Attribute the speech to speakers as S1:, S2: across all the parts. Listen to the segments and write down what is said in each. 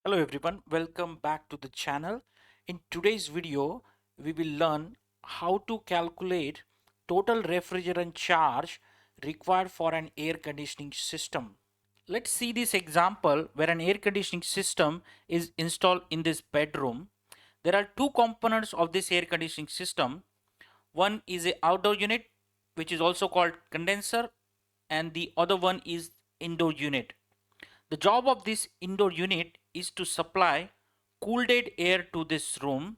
S1: Hello everyone, welcome back to the channel. In today's video, we will learn how to calculate total refrigerant charge required for an air conditioning system. Let's see this example where an air conditioning system is installed in this bedroom. There are two components of this air conditioning system. One is a outdoor unit, which is also called condenser, and the other one is indoor unit. The job of this indoor unit is to supply cool dead air to this room.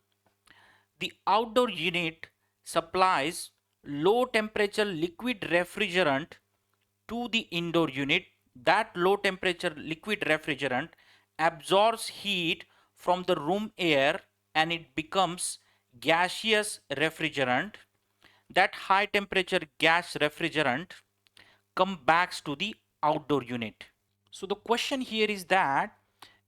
S1: The outdoor unit supplies low temperature liquid refrigerant to the indoor unit. That low temperature liquid refrigerant absorbs heat from the room air and it becomes gaseous refrigerant. That high temperature gas refrigerant comes back to the outdoor unit. So the question here is that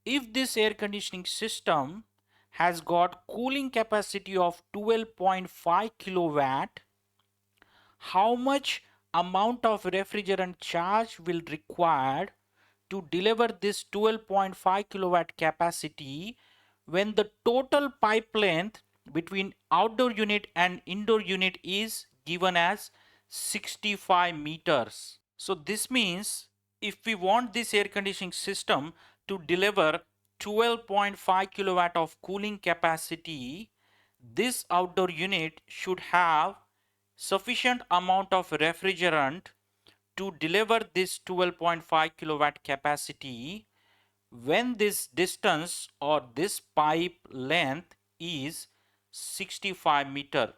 S1: if this air conditioning system has got cooling capacity of 12.5 kilowatt, how much amount of refrigerant charge will required to deliver this 12.5 kilowatt capacity when the total pipe length between outdoor unit and indoor unit is given as 65 meters. So this means if we want this air conditioning system to deliver 12.5 kilowatt of cooling capacity, this outdoor unit should have sufficient amount of refrigerant to deliver this 12.5 kilowatt capacity when this distance or this pipe length is 65 meter.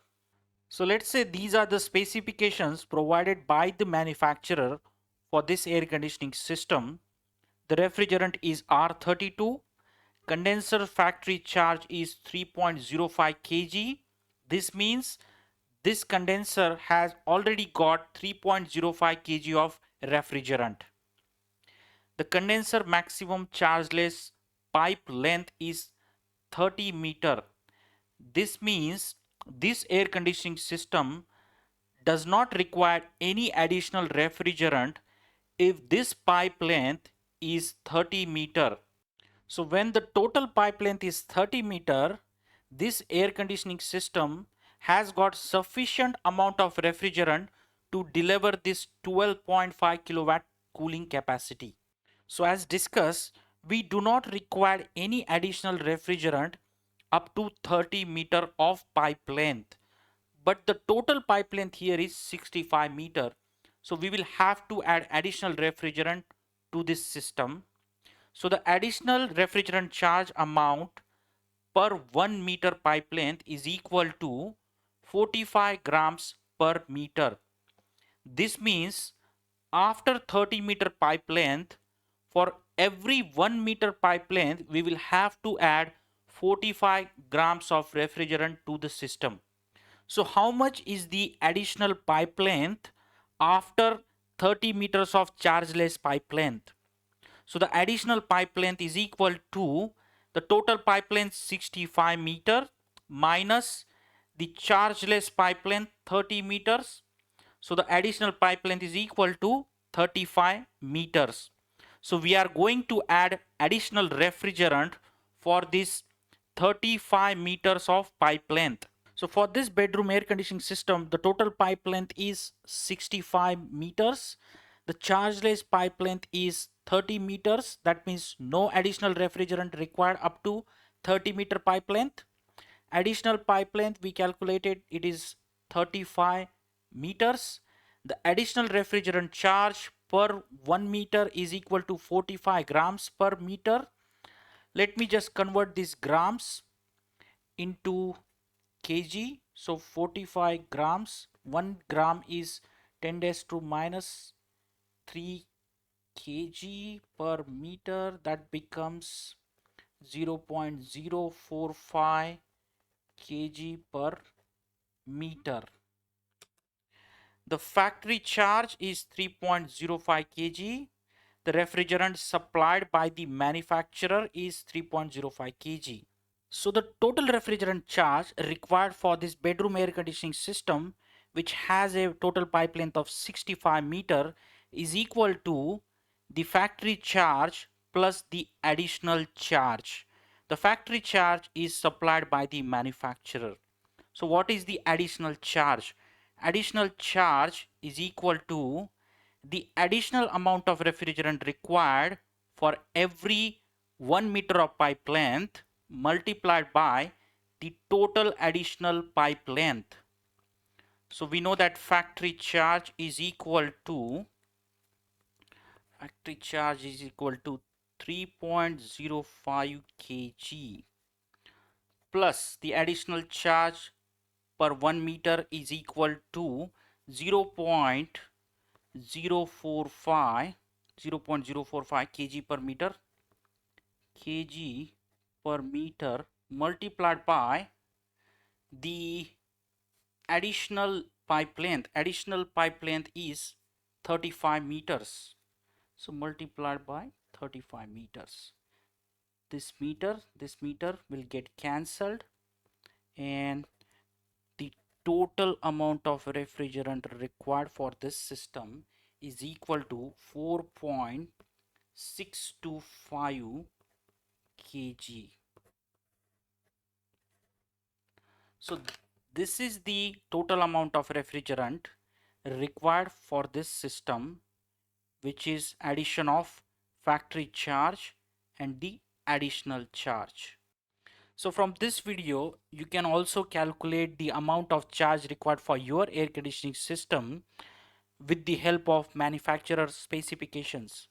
S1: So let's say these are the specifications provided by the manufacturer for this air conditioning system. The refrigerant is R32. Condenser factory charge is 3.05 kg. This means this condenser has already got 3.05 kg of refrigerant. The condenser maximum chargeless pipe length is 30 meter. This means this air conditioning system does not require any additional refrigerant if this pipe length is 30 meter. So when the total pipe length is 30 meter, this air conditioning system has got sufficient amount of refrigerant to deliver this 12.5 kilowatt cooling capacity. So as discussed, we do not require any additional refrigerant up to 30 meter of pipe length. But the total pipe length here is 65 meter. So we will have to add additional refrigerant to this system. So the additional refrigerant charge amount per 1 meter pipe length is equal to 45 grams per meter. This means after 30 meter pipe length, for every 1 meter pipe length, we will have to add 45 grams of refrigerant to the system. So how much is the additional pipe length after 30 meters of chargeless pipe length? So the additional pipe length is equal to the total pipe length 65 meter minus the chargeless pipe length 30 meters. So the additional pipe length is equal to 35 meters. So we are going to add additional refrigerant for this 35 meters of pipe length. So for this bedroom air conditioning system, the total pipe length is 65 meters. The chargeless pipe length is 30 meters. That means no additional refrigerant required up to 30 meter pipe length. Additional pipe length we calculated, it is 35 meters. The additional refrigerant charge per 1 meter is equal to 45 grams per meter. Let me just convert these grams into kg. So 45 grams, 1 gram is 10 raised to minus 3 kg per meter. That becomes 0.045 kg per meter. The factory charge is 3.05 kg. The refrigerant supplied by the manufacturer is 3.05 kg. So the total refrigerant charge required for this bedroom air conditioning system, which has a total pipe length of 65 meter, is equal to the factory charge plus the additional charge. The factory charge is supplied by the manufacturer. So what is the additional charge? Additional charge is equal to the additional amount of refrigerant required for every 1 meter of pipe length multiplied by the total additional pipe length. So we know that factory charge is equal to 3.05 kg plus the additional charge per 1 meter is equal to 0.045 kg per meter multiplied by the additional pipe length is 35 meters, so multiplied by 35 meters. This meter will get cancelled, and the total amount of refrigerant required for this system is equal to 4.625 kg. So this is the total amount of refrigerant required for this system, which is addition of factory charge and the additional charge. So from this video, you can also calculate the amount of charge required for your air conditioning system with the help of manufacturer specifications.